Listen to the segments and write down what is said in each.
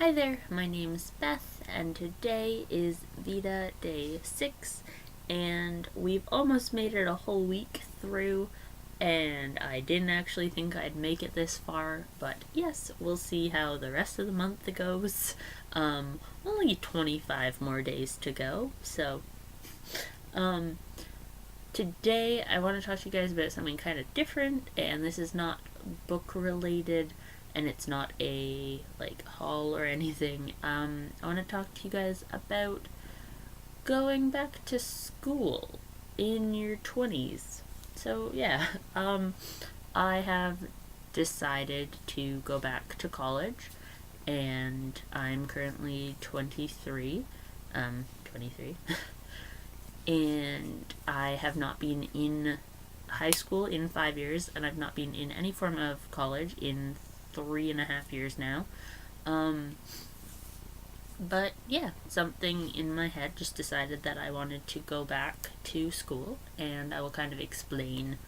Hi there, my name's Beth, and today is Vita Day 6, and we've almost made it a whole week through, and I didn't actually think I'd make it this far, but yes, we'll see how the rest of the month goes. Only 25 more days to go, so, um, today I want to talk to you guys about something kind of different, and this is not book related, and it's not a haul or anything. I want to talk to you guys about going back to school in your 20s. So yeah, I have decided to go back to college, and I'm currently 23. 23. And I have not been in high school in 5 years, and I've not been in any form of college in 3.5 years now. Um, but yeah, something in my head just decided that I wanted to go back to school, and I will kind of explain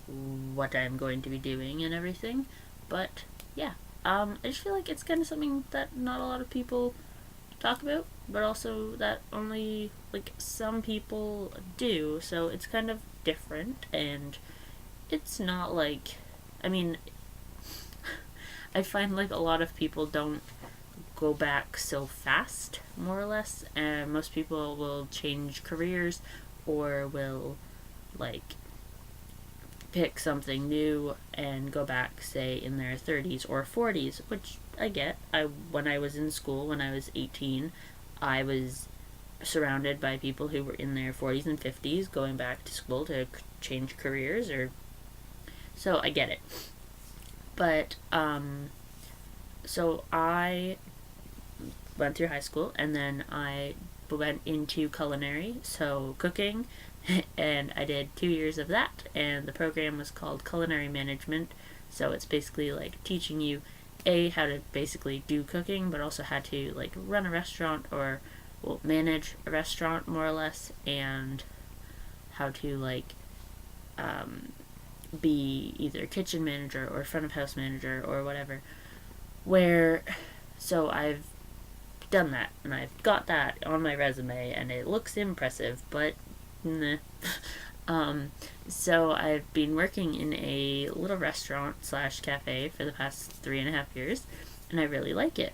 what I'm going to be doing and everything. But yeah, I just feel like it's kind of something that not a lot of people talk about, but also that only some people do. So it's kind of different, and it's not I mean, I find a lot of people don't go back so fast, more or less, and most people will change careers or will like pick something new and go back, say, in their 30s or 40s, which I get. When I was in school, when I was 18, I was surrounded by people who were in their 40s and 50s going back to school to change careers, or so I get it. But so I went through high school, and then I went into culinary, so cooking, and I did 2 years of that, and the program was called Culinary Management. So it's basically teaching you how to basically do cooking, but also how to run a restaurant, or manage a restaurant, more or less, and how to be either kitchen manager or front of house manager or whatever. Where so I've done that, and I've got that on my resume, and it looks impressive, but nah. So I've been working in a little restaurant slash cafe for the past 3.5 years, and I really like it.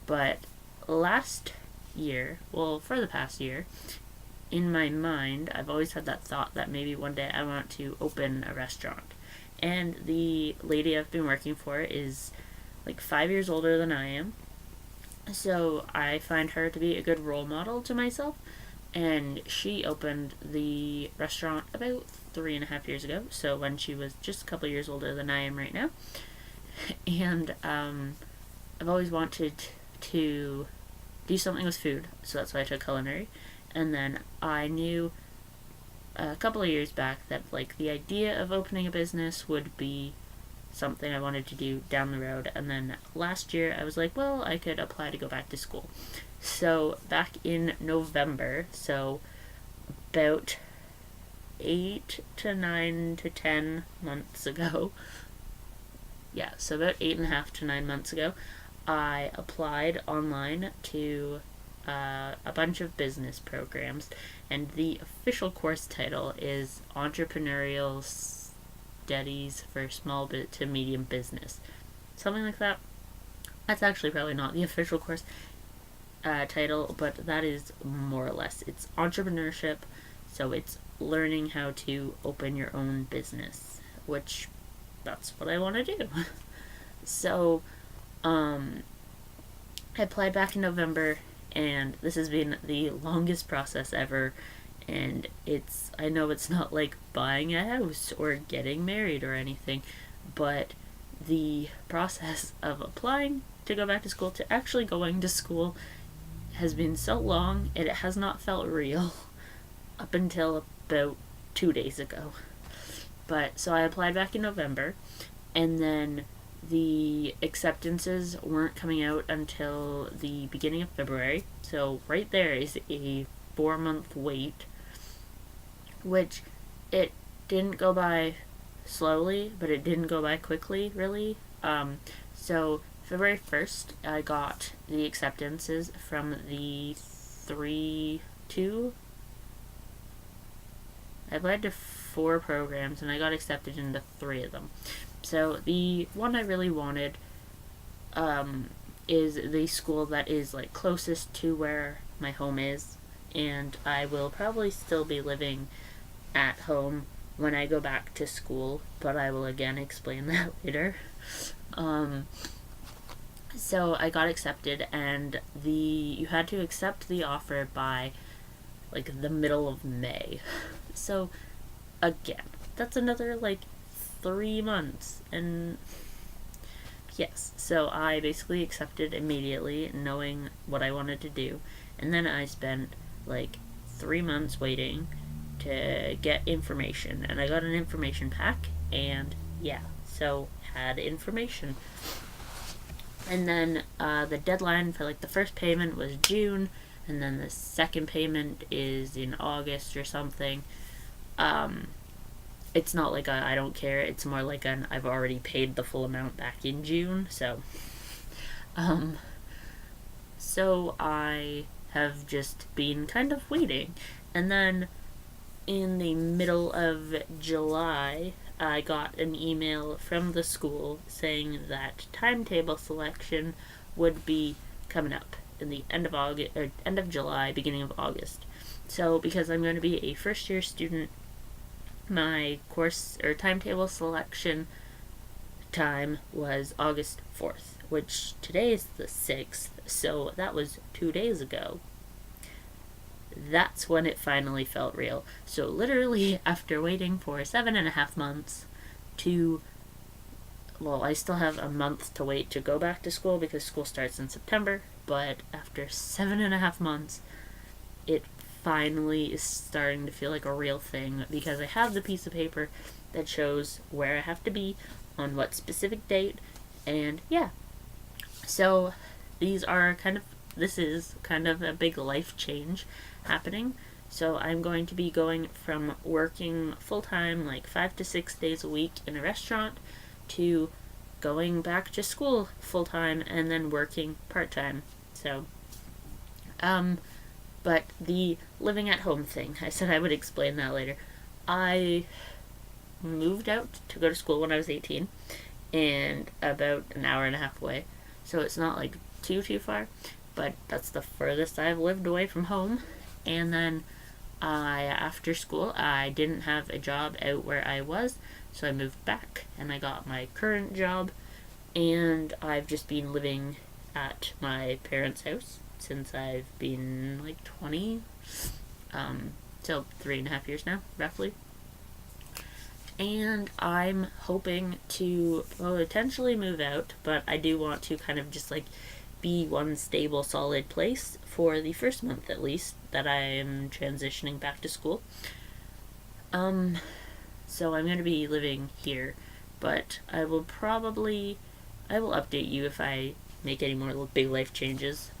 But last year, for the past year, in my mind, I've always had that thought that maybe one day I want to open a restaurant. And the lady I've been working for is 5 years older than I am, so I find her to be a good role model to myself. And she opened the restaurant about 3.5 years ago, so when she was just a couple years older than I am right now. And I've always wanted to do something with food, so that's why I took culinary. And then I knew a couple of years back that the idea of opening a business would be something I wanted to do down the road. And then last year I was like, well, I could apply to go back to school. So back in November, so about 8 to 9 to 10 months ago, yeah, so about 8.5 to 9 months ago, I applied online to a bunch of business programs, and the official course title is Entrepreneurial Studies for Small to Medium Business. Something like that. That's actually probably not the official course title, but that is more or less. It's entrepreneurship, so it's learning how to open your own business, which that's what I want to do. So, I applied back in November, and this has been the longest process ever. And I know it's not like buying a house or getting married or anything, but the process of applying to go back to school to actually going to school has been so long, and it has not felt real up until about 2 days ago. But so I applied back in November, and then the acceptances weren't coming out until the beginning of February. So right there is a 4-month wait, which it didn't go by slowly, but it didn't go by quickly, really. So February 1st, I got the acceptances from the I applied to 4 programs and I got accepted into 3 of them. So the one I really wanted is the school that is like closest to where my home is, and I will probably still be living at home when I go back to school, but I will again explain that later. So I got accepted, and you had to accept the offer by like the middle of May. So again, that's another like 3 months, and yes, so I basically accepted immediately, knowing what I wanted to do, and then I spent like 3 months waiting to get information, and I got an information pack, and yeah, so had information. And then the deadline for like the first payment was June, and then the second payment is in August or something. It's not like I don't care, it's more like I've already paid the full amount back in June, so so I have just been kind of waiting. And then in the middle of July, I got an email from the school saying that timetable selection would be coming up in the end of August, or end of July, beginning of August. So because I'm going to be a first year student, my course or timetable selection time was August 4th, which today is the 6th, so that was 2 days ago. That's when it finally felt real. So literally after waiting for 7.5 months I still have a month to wait to go back to school because school starts in September, but after 7.5 months, it finally is starting to feel like a real thing because I have the piece of paper that shows where I have to be on what specific date, and yeah. So this is kind of a big life change happening. So I'm going to be going from working full-time, like 5 to 6 days a week in a restaurant, to going back to school full-time and then working part-time. So, but the living at home thing, I said I would explain that later. I moved out to go to school when I was 18, and about an hour and a half away. So it's not like too far, but that's the furthest I've lived away from home. And then after school, I didn't have a job out where I was, so I moved back and I got my current job, and I've just been living at my parents' house since I've been like 20, so 3.5 years now, roughly. And I'm hoping to potentially move out, but I do want to kind of just like be one stable, solid place for the first month at least that I am transitioning back to school. So I'm going to be living here, but I will update you if I make any more big life changes.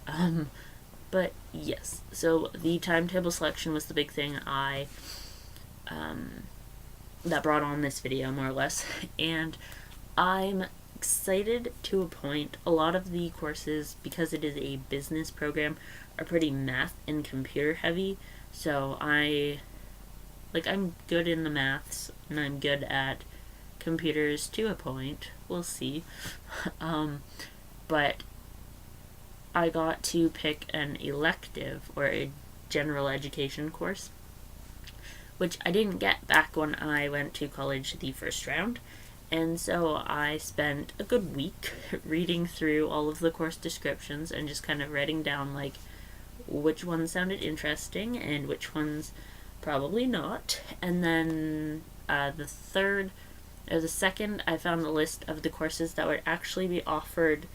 But yes, so the timetable selection was the big thing that brought on this video, more or less, and I'm excited to a point. A lot of the courses, because it is a business program, are pretty math and computer heavy, so I'm good in the maths, and I'm good at computers to a point. We'll see. But I got to pick an elective, or a general education course, which I didn't get back when I went to college the first round. And so I spent a good week reading through all of the course descriptions and just kind of writing down like which ones sounded interesting and which ones probably not. And then the second, I found a list of the courses that would actually be offered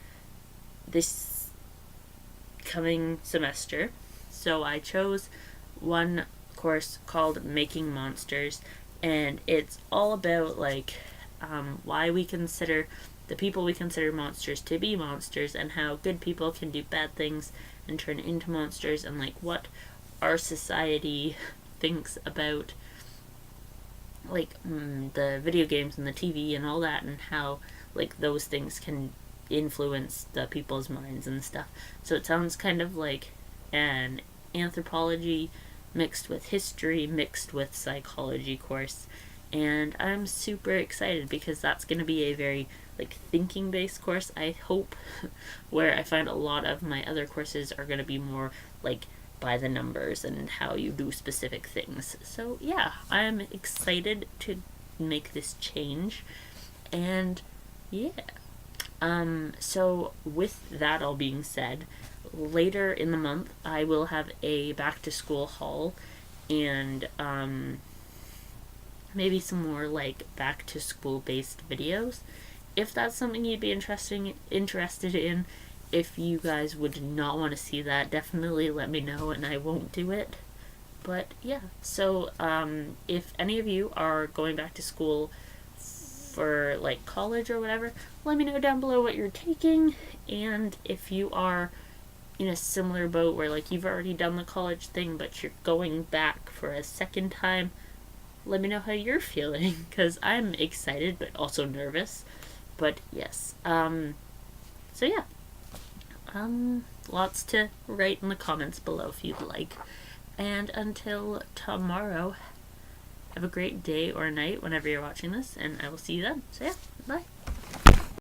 this coming semester. So I chose one course called Making Monsters, and it's all about like why we consider the people we consider monsters to be monsters, and how good people can do bad things and turn into monsters, and like what our society thinks about like the video games and the TV and all that, and how like those things can influence the people's minds and stuff. So it sounds kind of like an anthropology mixed with history mixed with psychology course, and I'm super excited because that's going to be a very like thinking based course, I hope, where I find a lot of my other courses are going to be more like by the numbers and how you do specific things. So yeah, I'm excited to make this change, and yeah. So with that all being said, later in the month I will have a back to school haul, and maybe some more like back to school based videos. If that's something you'd be interested in, if you guys would not want to see that, definitely let me know and I won't do it. But yeah, so if any of you are going back to school for like college or whatever, let me know down below what you're taking. And if you are in a similar boat where like you've already done the college thing but you're going back for a second time, let me know how you're feeling, because I'm excited but also nervous. But yes, so yeah, lots to write in the comments below if you'd like. And until tomorrow, have a great day or night whenever you're watching this, and I will see you then. So yeah, bye.